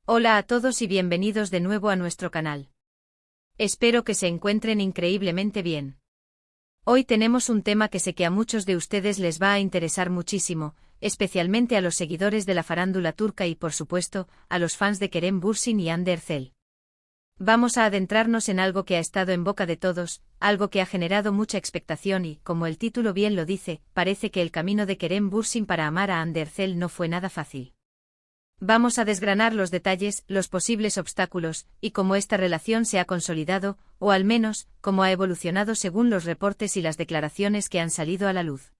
Hola a todos y bienvenidos de nuevo a nuestro canal. Espero que se encuentren increíblemente bien. Hoy tenemos un tema que sé que a muchos de ustedes les va a interesar muchísimo, especialmente a los seguidores de la farándula turca y por supuesto, a los fans de Kerem Bürsin y Hande Erçel. Vamos a adentrarnos en algo que ha estado en boca de todos, algo que ha generado mucha expectación y, como el título bien lo dice, parece que el camino de Kerem Bürsin para amar a Hande Erçel no fue nada fácil. Vamos a desgranar los detalles, los posibles obstáculos, y cómo esta relación se ha consolidado, o al menos, cómo ha evolucionado según los reportes y las declaraciones que han salido a la luz.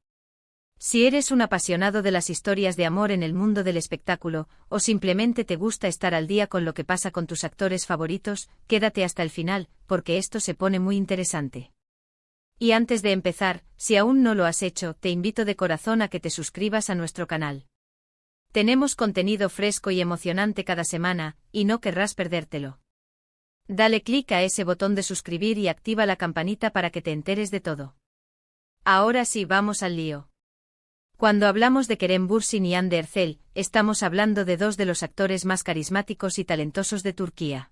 Si eres un apasionado de las historias de amor en el mundo del espectáculo, o simplemente te gusta estar al día con lo que pasa con tus actores favoritos, quédate hasta el final, porque esto se pone muy interesante. Y antes de empezar, si aún no lo has hecho, te invito de corazón a que te suscribas a nuestro canal. Tenemos contenido fresco y emocionante cada semana, y no querrás perdértelo. Dale clic a ese botón de suscribir y activa la campanita para que te enteres de todo. Ahora sí, vamos al lío. Cuando hablamos de Kerem Bürsin y Hande Erçel, estamos hablando de dos de los actores más carismáticos y talentosos de Turquía.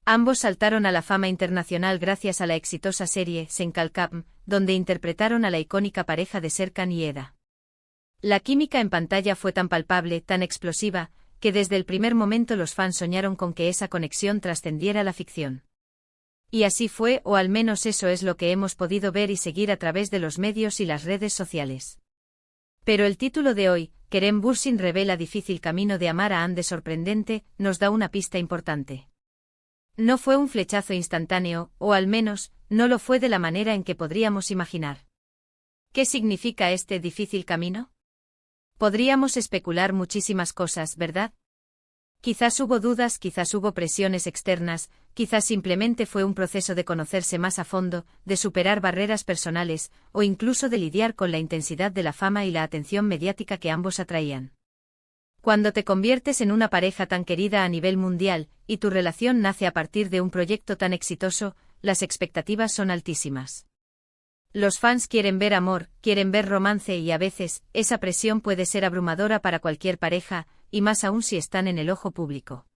Ambos saltaron a la fama internacional gracias a la exitosa serie Sen Kalkam, donde interpretaron a la icónica pareja de Serkan y Eda. La química en pantalla fue tan palpable, tan explosiva, que desde el primer momento los fans soñaron con que esa conexión trascendiera la ficción. Y así fue, o al menos eso es lo que hemos podido ver y seguir a través de los medios y las redes sociales. Pero el título de hoy, Kerem Bürsin revela difícil camino de amar a Hande sorprendente, nos da una pista importante. No fue un flechazo instantáneo, o al menos, no lo fue de la manera en que podríamos imaginar. ¿Qué significa este difícil camino? Podríamos especular muchísimas cosas, ¿verdad? Quizás hubo dudas, quizás hubo presiones externas, quizás simplemente fue un proceso de conocerse más a fondo, de superar barreras personales, o incluso de lidiar con la intensidad de la fama y la atención mediática que ambos atraían. Cuando te conviertes en una pareja tan querida a nivel mundial, y tu relación nace a partir de un proyecto tan exitoso, las expectativas son altísimas. Los fans quieren ver amor, quieren ver romance y a veces, esa presión puede ser abrumadora para cualquier pareja, y más aún si están en el ojo público.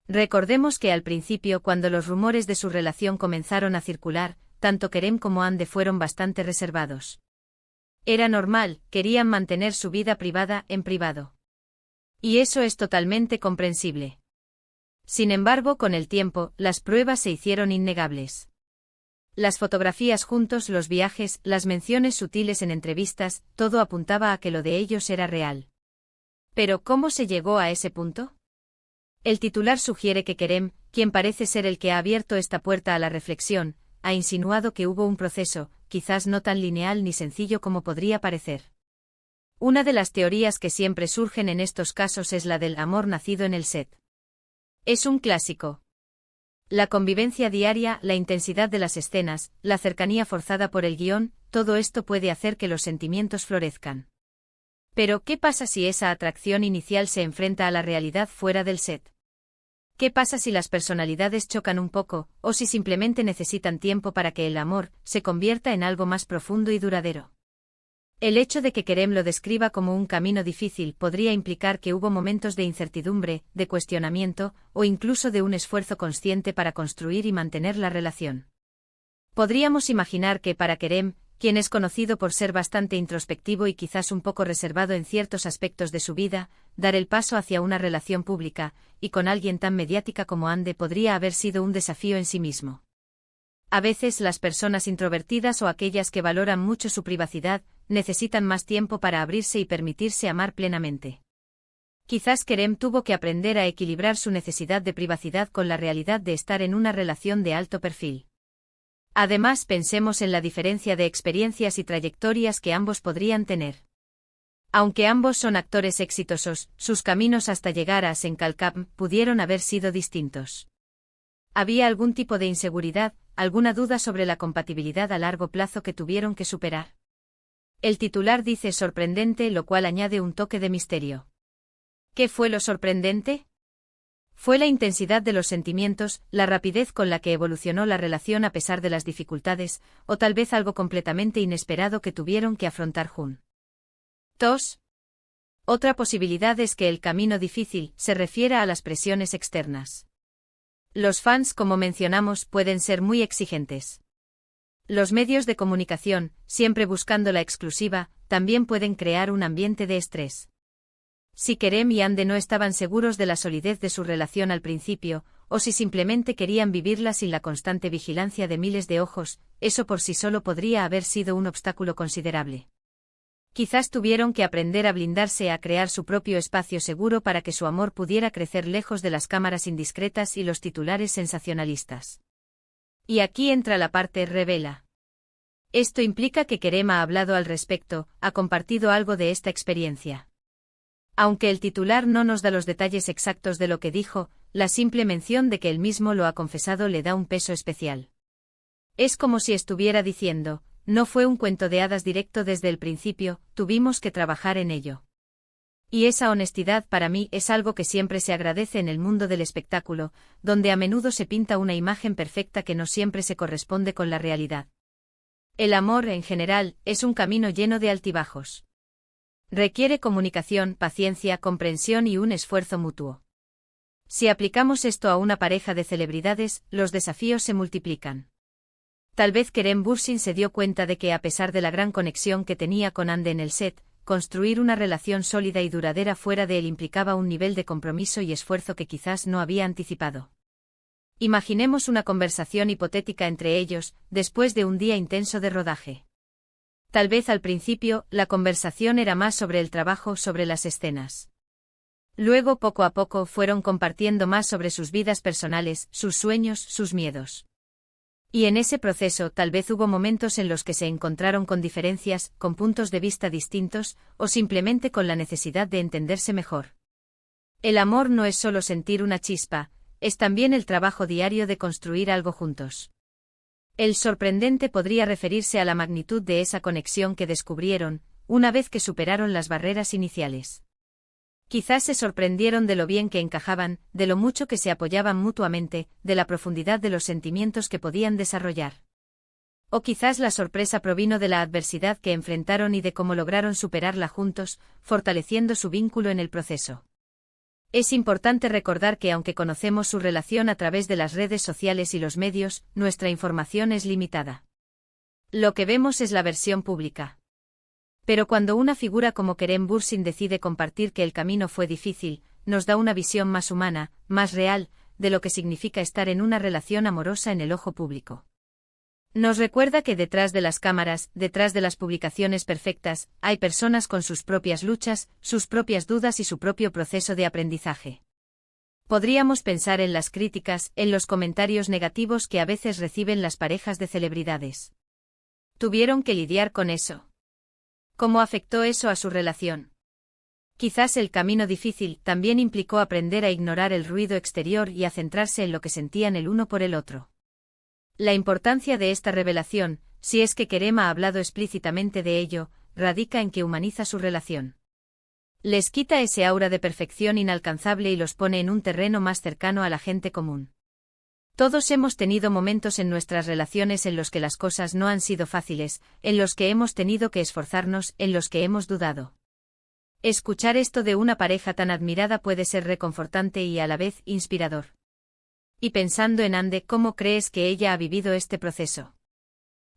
Recordemos que al principio, cuando los rumores de su relación comenzaron a circular, tanto Kerem como Hande fueron bastante reservados. Era normal, querían mantener su vida privada en privado. Y eso es totalmente comprensible. Sin embargo, con el tiempo, las pruebas se hicieron innegables. Las fotografías juntos, los viajes, las menciones sutiles en entrevistas, todo apuntaba a que lo de ellos era real. Pero ¿cómo se llegó a ese punto? El titular sugiere que Kerem, quien parece ser el que ha abierto esta puerta a la reflexión, ha insinuado que hubo un proceso, quizás no tan lineal ni sencillo como podría parecer. Una de las teorías que siempre surgen en estos casos es la del amor nacido en el set. Es un clásico. La convivencia diaria, la intensidad de las escenas, la cercanía forzada por el guión, todo esto puede hacer que los sentimientos florezcan. Pero, ¿qué pasa si esa atracción inicial se enfrenta a la realidad fuera del set? ¿Qué pasa si las personalidades chocan un poco, o si simplemente necesitan tiempo para que el amor se convierta en algo más profundo y duradero? El hecho de que Kerem lo describa como un camino difícil podría implicar que hubo momentos de incertidumbre, de cuestionamiento, o incluso de un esfuerzo consciente para construir y mantener la relación. Podríamos imaginar que para Kerem, quien es conocido por ser bastante introspectivo y quizás un poco reservado en ciertos aspectos de su vida, dar el paso hacia una relación pública, y con alguien tan mediática como Hande podría haber sido un desafío en sí mismo. A veces las personas introvertidas o aquellas que valoran mucho su privacidad, necesitan más tiempo para abrirse y permitirse amar plenamente. Quizás Kerem tuvo que aprender a equilibrar su necesidad de privacidad con la realidad de estar en una relación de alto perfil. Además, pensemos en la diferencia de experiencias y trayectorias que ambos podrían tener. Aunque ambos son actores exitosos, sus caminos hasta llegar a Sen Kalkam pudieron haber sido distintos. ¿Había algún tipo de inseguridad, alguna duda sobre la compatibilidad a largo plazo que tuvieron que superar? El titular dice sorprendente, lo cual añade un toque de misterio. ¿Qué fue lo sorprendente? Fue la intensidad de los sentimientos, la rapidez con la que evolucionó la relación a pesar de las dificultades, o tal vez algo completamente inesperado que tuvieron que afrontar juntos. Otra posibilidad es que el camino difícil se refiera a las presiones externas. Los fans, como mencionamos, pueden ser muy exigentes. Los medios de comunicación, siempre buscando la exclusiva, también pueden crear un ambiente de estrés. Si Kerem y Hande no estaban seguros de la solidez de su relación al principio, o si simplemente querían vivirla sin la constante vigilancia de miles de ojos, eso por sí solo podría haber sido un obstáculo considerable. Quizás tuvieron que aprender a blindarse, a crear su propio espacio seguro para que su amor pudiera crecer lejos de las cámaras indiscretas y los titulares sensacionalistas. Y aquí entra la parte revela. Esto implica que Kerem ha hablado al respecto, ha compartido algo de esta experiencia. Aunque el titular no nos da los detalles exactos de lo que dijo, la simple mención de que él mismo lo ha confesado le da un peso especial. Es como si estuviera diciendo, no fue un cuento de hadas directo desde el principio, tuvimos que trabajar en ello. Y esa honestidad para mí es algo que siempre se agradece en el mundo del espectáculo, donde a menudo se pinta una imagen perfecta que no siempre se corresponde con la realidad. El amor, en general, es un camino lleno de altibajos. Requiere comunicación, paciencia, comprensión y un esfuerzo mutuo. Si aplicamos esto a una pareja de celebridades, los desafíos se multiplican. Tal vez Kerem Bürsin se dio cuenta de que a pesar de la gran conexión que tenía con Hande en el set, construir una relación sólida y duradera fuera de él implicaba un nivel de compromiso y esfuerzo que quizás no había anticipado. Imaginemos una conversación hipotética entre ellos, después de un día intenso de rodaje. Tal vez al principio, la conversación era más sobre el trabajo, sobre las escenas. Luego, poco a poco, fueron compartiendo más sobre sus vidas personales, sus sueños, sus miedos. Y en ese proceso tal vez hubo momentos en los que se encontraron con diferencias, con puntos de vista distintos, o simplemente con la necesidad de entenderse mejor. El amor no es solo sentir una chispa, es también el trabajo diario de construir algo juntos. El sorprendente podría referirse a la magnitud de esa conexión que descubrieron, una vez que superaron las barreras iniciales. Quizás se sorprendieron de lo bien que encajaban, de lo mucho que se apoyaban mutuamente, de la profundidad de los sentimientos que podían desarrollar. O quizás la sorpresa provino de la adversidad que enfrentaron y de cómo lograron superarla juntos, fortaleciendo su vínculo en el proceso. Es importante recordar que aunque conocemos su relación a través de las redes sociales y los medios, nuestra información es limitada. Lo que vemos es la versión pública. Pero cuando una figura como Kerem Bürsin decide compartir que el camino fue difícil, nos da una visión más humana, más real, de lo que significa estar en una relación amorosa en el ojo público. Nos recuerda que detrás de las cámaras, detrás de las publicaciones perfectas, hay personas con sus propias luchas, sus propias dudas y su propio proceso de aprendizaje. Podríamos pensar en las críticas, en los comentarios negativos que a veces reciben las parejas de celebridades. ¿Tuvieron que lidiar con eso? ¿Cómo afectó eso a su relación? Quizás el camino difícil también implicó aprender a ignorar el ruido exterior y a centrarse en lo que sentían el uno por el otro. La importancia de esta revelación, si es que Kerem ha hablado explícitamente de ello, radica en que humaniza su relación. Les quita ese aura de perfección inalcanzable y los pone en un terreno más cercano a la gente común. Todos hemos tenido momentos en nuestras relaciones en los que las cosas no han sido fáciles, en los que hemos tenido que esforzarnos, en los que hemos dudado. Escuchar esto de una pareja tan admirada puede ser reconfortante y a la vez inspirador. Y pensando en Hande, ¿cómo crees que ella ha vivido este proceso?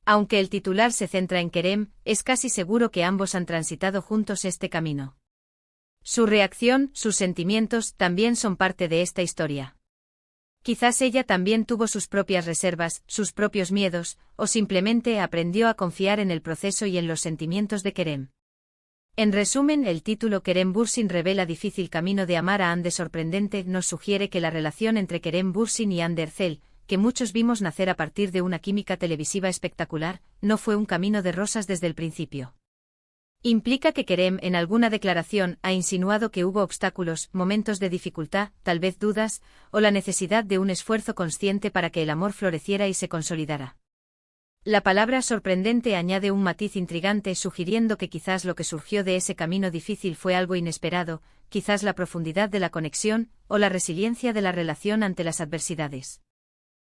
Aunque el titular se centra en Kerem, es casi seguro que ambos han transitado juntos este camino. Su reacción, sus sentimientos, también son parte de esta historia. Quizás ella también tuvo sus propias reservas, sus propios miedos, o simplemente aprendió a confiar en el proceso y en los sentimientos de Kerem. En resumen, el título Kerem Bürsin revela difícil camino de amar a Hande sorprendente nos sugiere que la relación entre Kerem Bürsin y Hande Erçel, que muchos vimos nacer a partir de una química televisiva espectacular, no fue un camino de rosas desde el principio. Implica que Kerem en alguna declaración ha insinuado que hubo obstáculos, momentos de dificultad, tal vez dudas, o la necesidad de un esfuerzo consciente para que el amor floreciera y se consolidara. La palabra sorprendente añade un matiz intrigante sugiriendo que quizás lo que surgió de ese camino difícil fue algo inesperado, quizás la profundidad de la conexión, o la resiliencia de la relación ante las adversidades.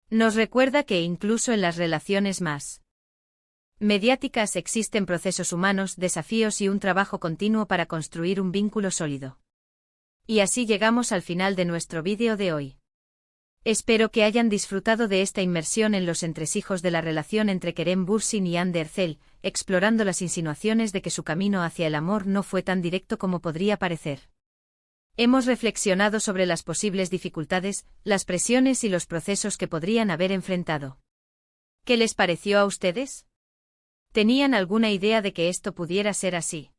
Nos recuerda que incluso en las relaciones más mediáticas existen procesos humanos, desafíos y un trabajo continuo para construir un vínculo sólido. Y así llegamos al final de nuestro vídeo de hoy. Espero que hayan disfrutado de esta inmersión en los entresijos de la relación entre Kerem Bürsin y Hande Erçel, explorando las insinuaciones de que su camino hacia el amor no fue tan directo como podría parecer. Hemos reflexionado sobre las posibles dificultades, las presiones y los procesos que podrían haber enfrentado. ¿Qué les pareció a ustedes? ¿Tenían alguna idea de que esto pudiera ser así?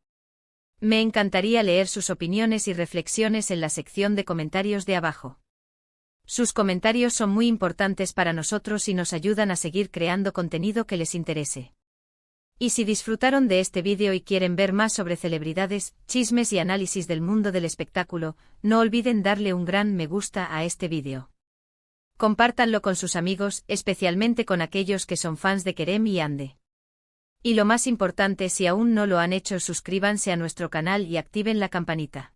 Me encantaría leer sus opiniones y reflexiones en la sección de comentarios de abajo. Sus comentarios son muy importantes para nosotros y nos ayudan a seguir creando contenido que les interese. Y si disfrutaron de este vídeo y quieren ver más sobre celebridades, chismes y análisis del mundo del espectáculo, no olviden darle un gran me gusta a este vídeo. Compártanlo con sus amigos, especialmente con aquellos que son fans de Kerem y Hande. Y lo más importante, si aún no lo han hecho, suscríbanse a nuestro canal y activen la campanita.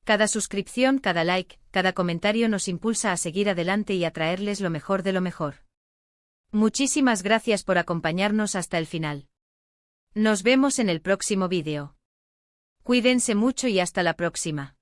Cada suscripción, cada like, cada comentario nos impulsa a seguir adelante y a traerles lo mejor de lo mejor. Muchísimas gracias por acompañarnos hasta el final. Nos vemos en el próximo vídeo. Cuídense mucho y hasta la próxima.